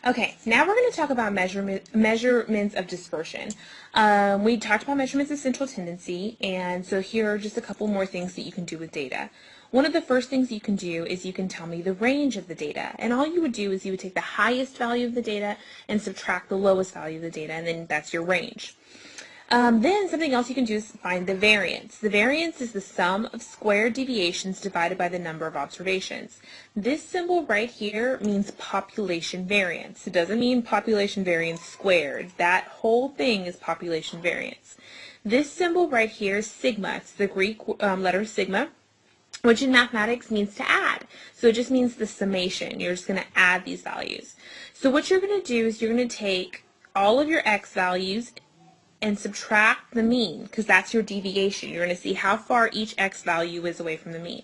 Okay, now we're going to talk about measurements of dispersion. We talked about measurements of central tendency, and so here are just a couple more things that you can do with data. One of the first things you can do is you can tell me the range of the data, and all you would do is you would take the highest value of the data and subtract the lowest value of the data, and then that's your range. Then something else you can do is find the variance. The variance is the sum of squared deviations divided by the number of observations. This symbol right here means population variance. It doesn't mean population variance squared. That whole thing is population variance. This symbol right here is sigma. It's the Greek letter sigma, which in mathematics means to add. So it just means the summation. You're just going to add these values. So what you're going to do is you're going to take all of your x values and subtract the mean, because that's your deviation. You're going to see how far each x value is away from the mean.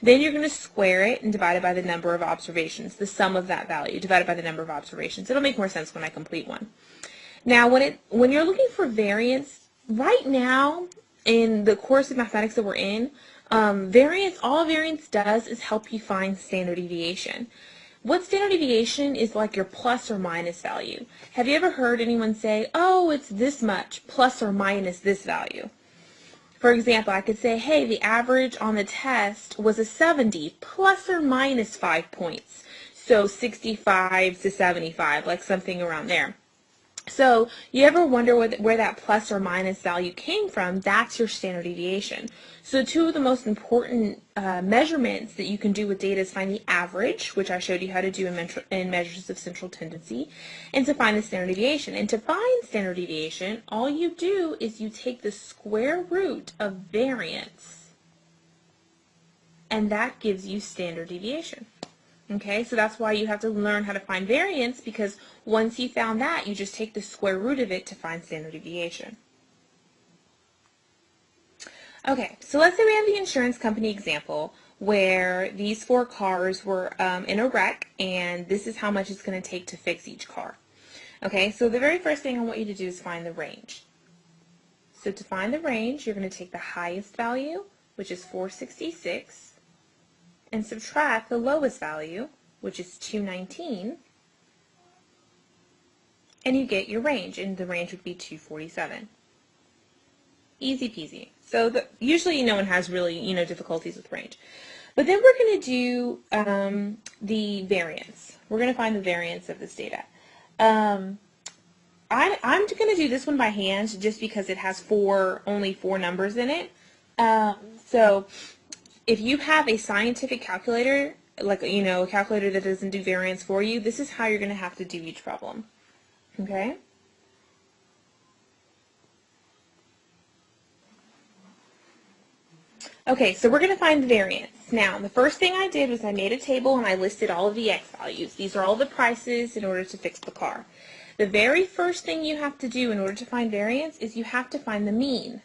Then you're going to square it and divide it by the number of observations, the sum of that value divided by the number of observations. It'll make more sense when I complete one. Now, when you're looking for variance, right now in the course of mathematics that we're in, all variance does is help you find standard deviation. What standard deviation is like your plus or minus value. Have you ever heard anyone say, oh, it's this much plus or minus this value? For example, I could say, hey, the average on the test was a 70 plus or minus 5 points. So 65 to 75, like something around there. So you ever wonder where that plus or minus value came from? That's your standard deviation. So two of the most important measurements that you can do with data is find the average, which I showed you how to do in measures of central tendency, and to find the standard deviation. And to find standard deviation, all you do is you take the square root of variance, and that gives you standard deviation. Okay, so that's why you have to learn how to find variance, because once you found that, you just take the square root of it to find standard deviation. Okay, so let's say we have the insurance company example where these 4 cars were in a wreck, and this is how much it's going to take to fix each car. Okay, so the very first thing I want you to do is find the range. So to find the range, you're going to take the highest value, which is 466, and subtract the lowest value, which is 219, and you get your range, and the range would be 247. Easy peasy. So usually no one has really, difficulties with range. But then we're going to do the variance. We're going to find the variance of this data. I'm going to do this one by hand just because it has only four numbers in it. So if you have a scientific calculator, like, a calculator that doesn't do variance for you, this is how you're going to have to do each problem. Okay? Okay, so we're going to find the variance. Now, the first thing I did was I made a table and I listed all of the x values. These are all the prices in order to fix the car. The very first thing you have to do in order to find variance is you have to find the mean.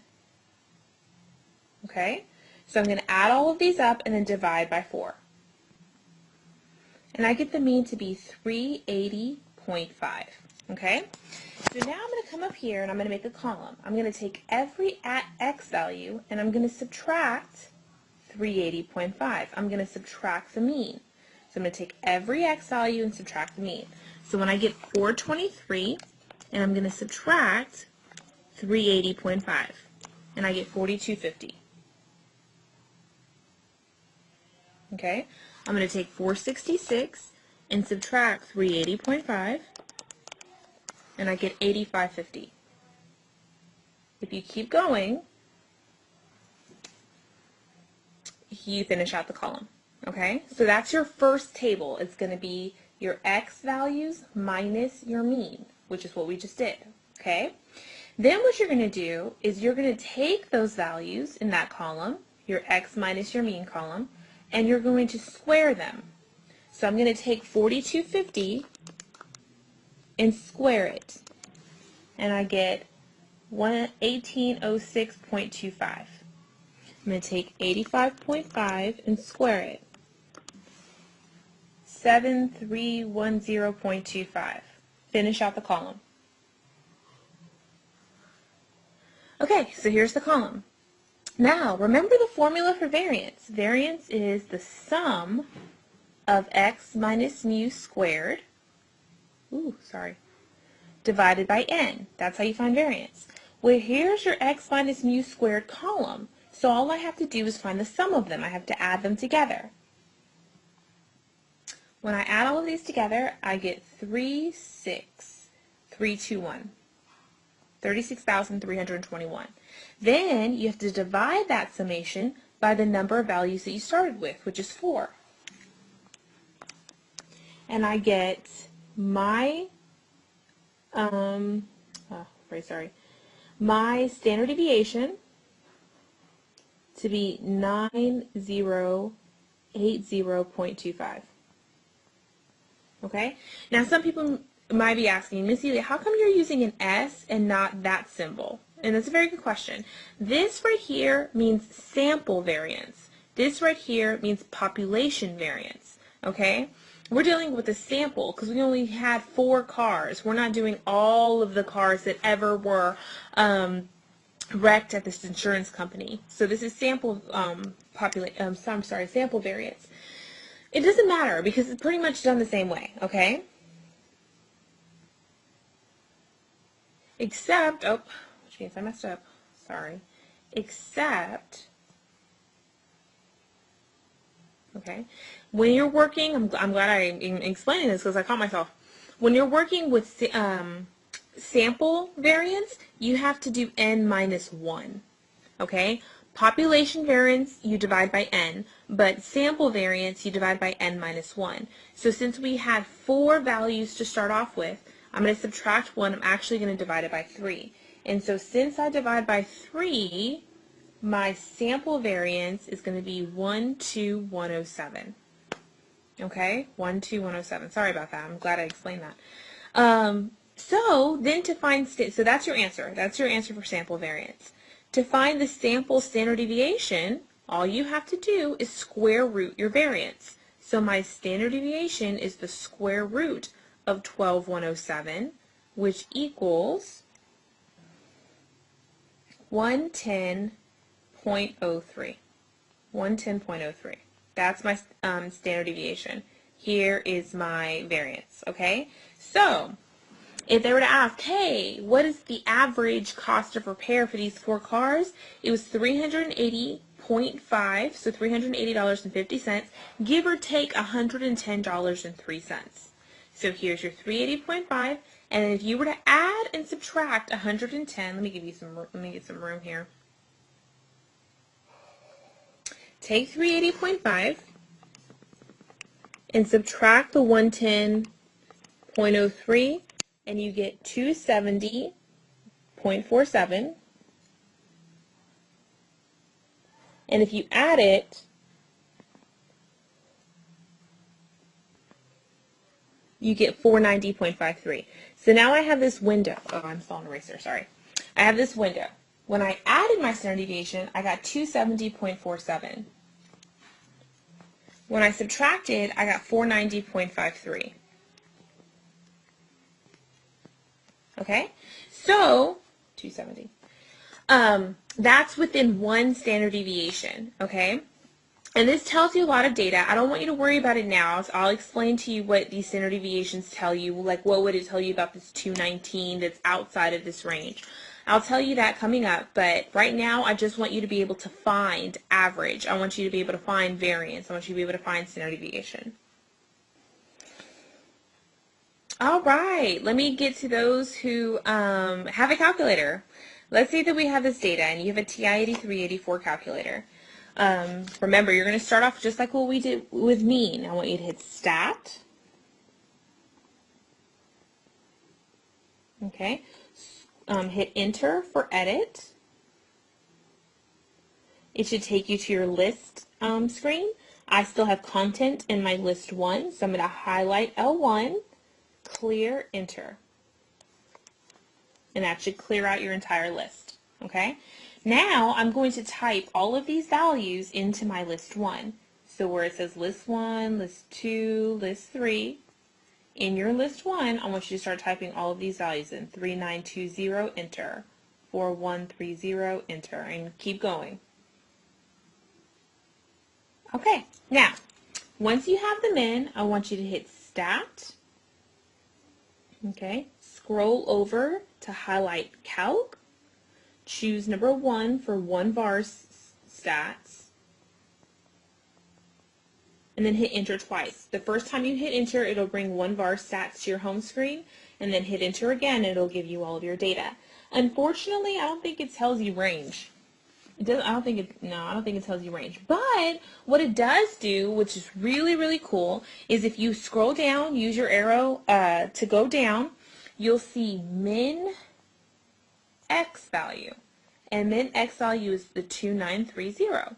Okay? So I'm going to add all of these up and then divide by 4. And I get the mean to be 380.5. Okay? So now I'm going to come up here and I'm going to make a column. I'm going to take every x value and I'm going to subtract 380.5. I'm going to subtract the mean. So I'm going to take every x value and subtract the mean. So when I get 423, and I'm going to subtract 380.5, and I get 4250. Okay? I'm going to take 466 and subtract 380.5, and I get 8550. If you keep going, you finish out the column. Okay? So that's your first table. It's going to be your x values minus your mean, which is what we just did. Okay? Then what you're going to do is you're going to take those values in that column, your x minus your mean column, and you're going to square them. So I'm going to take 4250 and square it, and I get 1806.25. I'm going to take 85.5 and square it, 7310.25. Finish out the column. Okay, so here's the column. Now, remember the formula for variance. Variance is the sum of x minus mu squared divided by n. That's how you find variance. Well, here's your x minus mu squared column. So all I have to do is find the sum of them. I have to add them together. When I add all of these together, I get 36,321. 36,321. Then you have to divide that summation by the number of values that you started with, which is 4. And I get my my standard deviation to be 9080.25. Okay? Now some people might be asking, Miss Celia, how come you're using an S and not that symbol? And that's a very good question. This right here means sample variance. This right here means population variance. Okay? We're dealing with a sample because we only had 4 cars. We're not doing all of the cars that ever were wrecked at this insurance company. So this is sample sample variance. It doesn't matter because it's pretty much done the same way, okay? Except, which means I messed up, sorry. Except, okay, when you're working, I'm glad I'm explaining this because I caught myself. When you're working with sample variance, you have to do n minus 1, okay? Population variance, you divide by n, but sample variance, you divide by n minus 1. So since we had 4 values to start off with, I'm going to subtract 1. I'm actually going to divide it by 3. And so since I divide by 3, my sample variance is going to be 12107. Okay? 12107. Sorry about that. I'm glad I explained that. So then to find, so that's your answer. That's your answer for sample variance. To find the sample standard deviation, all you have to do is square root your variance. So my standard deviation is the square root of 12107, which equals 110.03. 110.03. That's my standard deviation. Here is my variance, okay? So if they were to ask, hey, what is the average cost of repair for these 4 cars? It was $380.5, so $380.50, give or take $110.03. So here's your 380.5, and if you were to add and subtract 110, let me get some room here. Take 380.5 and subtract the 110.03, and you get 270.47. And if you add it, you get 490.53. So now I have this window. Oh, I'm still on eraser, sorry. I have this window. When I added my standard deviation, I got 270.47. When I subtracted, I got 490.53. Okay? So, 270. That's within one standard deviation, okay? And this tells you a lot of data. I don't want you to worry about it now. So I'll explain to you what these standard deviations tell you. Like, what would it tell you about this 219 that's outside of this range? I'll tell you that coming up, but right now I just want you to be able to find average. I want you to be able to find variance. I want you to be able to find standard deviation. All right, let me get to those who have a calculator. Let's say that we have this data and you have a TI-8384 calculator. Remember, you're going to start off just like what we did with mean. I want you to hit Stat. Okay. Hit Enter for Edit. It should take you to your list screen. I still have content in my list 1, so I'm going to highlight L1, clear, Enter. And that should clear out your entire list. Okay? Now I'm going to type all of these values into my list 1. So where it says list 1, list 2, list 3, in your list 1, I want you to start typing all of these values in. 3920, enter. 4130, enter. And keep going. Okay, now, once you have them in, I want you to hit Stat, Okay, scroll over to highlight calc, choose number 1 for 1 var stats, and then hit enter twice. The first time you hit enter, it'll bring 1 var stats to your home screen, and then hit enter again, and it'll give you all of your data. Unfortunately, I don't think it tells you range. It doesn't, I don't think it tells you range. But what it does do, which is really, really cool, is if you scroll down, use your arrow to go down, you'll see min x value. And min x value is the 2930.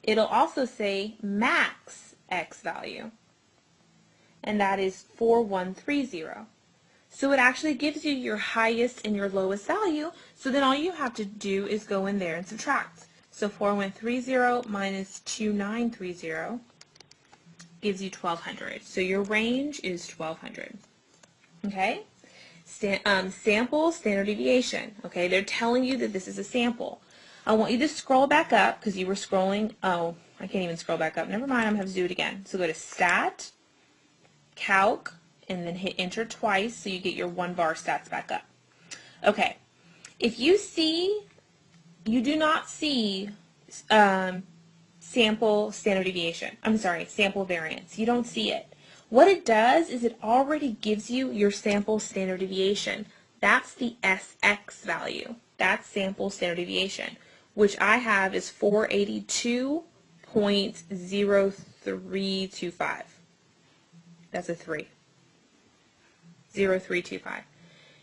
It'll also say max x value, and that is 4130. So it actually gives you your highest and your lowest value, so then all you have to do is go in there and subtract. So 4130 minus 2930 gives you 1200. So your range is 1200. Okay? Sample standard deviation. Okay, they're telling you that this is a sample. I want you to scroll back up because you were scrolling. Oh, I can't even scroll back up. Never mind, I'm going to have to do it again. So go to Stat, Calc, and then hit enter twice so you get your 1 var stats back up. Okay, if you do not see sample standard deviation, sample variance. You don't see it. What it does is it already gives you your sample standard deviation. That's the SX value. That's sample standard deviation, which I have is 482.0325. That's a 3. 0325.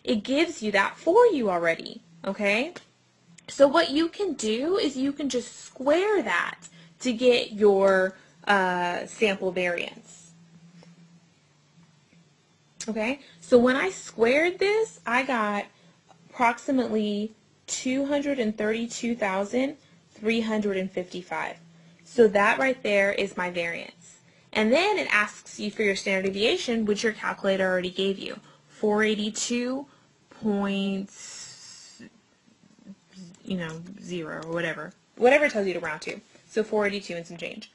It gives you that for you already, okay? So what you can do is you can just square that to get your sample variance. Okay, so when I squared this, I got approximately 232,355. So that right there is my variance. And then it asks you for your standard deviation, which your calculator already gave you. 482 point, 0 or whatever. Whatever it tells you to round to. So 482 and some change.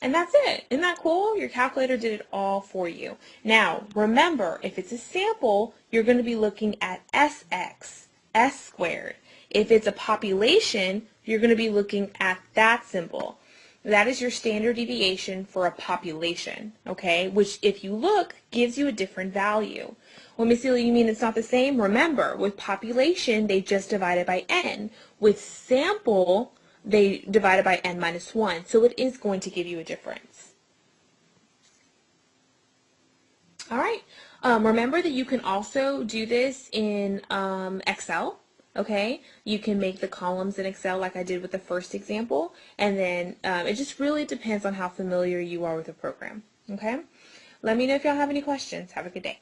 And that's it. Isn't that cool? Your calculator did it all for you. Now, remember, if it's a sample, you're going to be looking at SX, S squared. If it's a population, you're going to be looking at that symbol. That is your standard deviation for a population, okay? Which, if you look, gives you a different value. Well, Miss Celia, you mean it's not the same? Remember, with population, they just divide it by n. With sample, they divide it by n minus 1. So it is going to give you a difference. All right. Remember that you can also do this in Excel. Okay, you can make the columns in Excel like I did with the first example, and then it just really depends on how familiar you are with the program. Okay, let me know if y'all have any questions. Have a good day.